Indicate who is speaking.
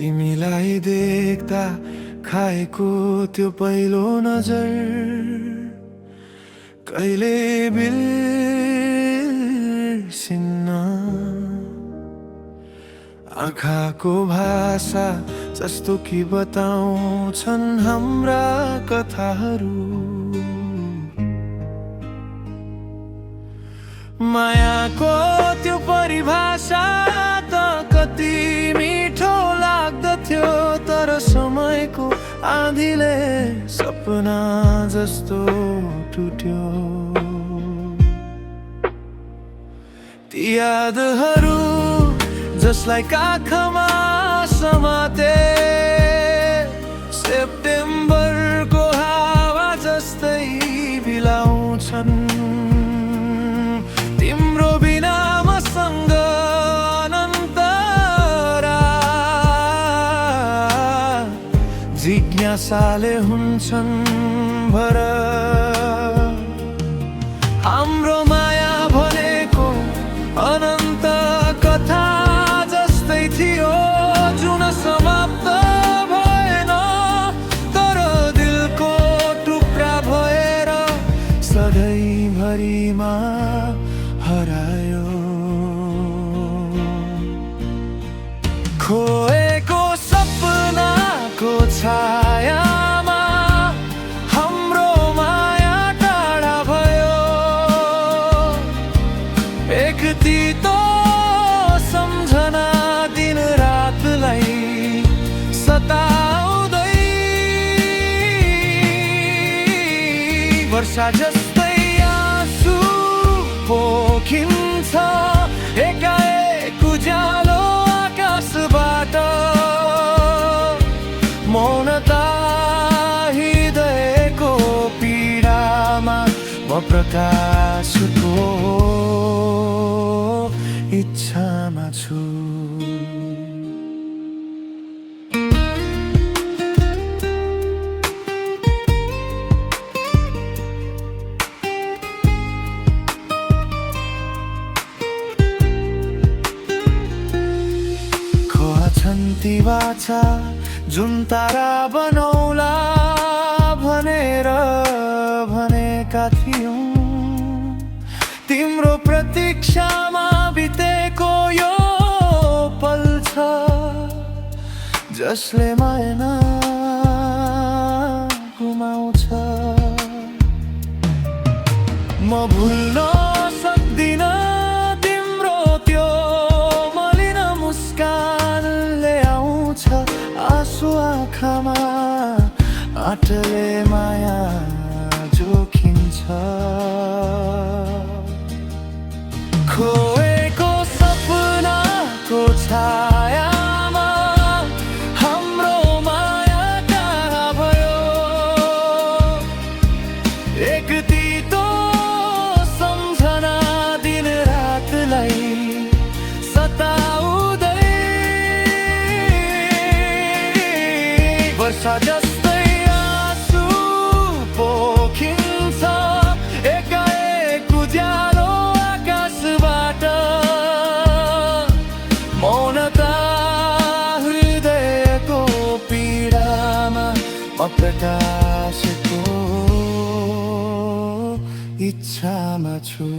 Speaker 1: तिमीलाई देख्दा खाएको त्यो पहिलो नजर कहिले बिर्सिन्न। आँखाको भाषा जस्तो कि बताउँछन् हाम्रा कथाहरू। मायाको त्यो परिभाषा त कति मिठो लाग्दथ्यो, तर समयको आँधीले सपना जस्तो टुट्यो। ती यादहरू जसलाई काखमा समाते, सेप्टेम्बरको हावा जस्तै बिलाउँछन्। तिम्रो बिना मसँग अनन्त रात जिज्ञासाले हुन्छन् भर। हाम्रो माया भनेको अनन्त कथा जस्तै थियो, जुन समाप्त भएन, तर दिलको टुक्रा भएर सधैँभरिमा हरायो। खोएको सपनाको छायामा हाम्रो माया टाढा भयो। एक तितो सम्झना दिन रातलाई सताउँदै, वर्षा जस्तै आँसु पोखिन्छ एकाएक उज्यालो आकाशबाट। मौनता हृदयको पीडामा म प्रकाशको इच्छामा छु। ती बाचा जुन तारा बनौला भनेर भनेका थियौं, तिम्रो प्रतीक्षामा बितेको यो पल छ जसले माया गुमाउँछ। म भुल्न सक्दिन तिम्रो त्यो मलिन मुस्कानले आउँछ आँसु आँखामा, आँटले माया जोखिन्छ। खोएको सपनाको छायामा हाम्रो माया कहाँ भयो। एक तितो सम्झना दिन रातलाई सताउँदै, वर्षा जस्तै आँसु पोखिन्छ एकाएक उज्यालो आकाशबाट। मौनता हृदयको पीडामा म प्रकाशको इच्छामा छु।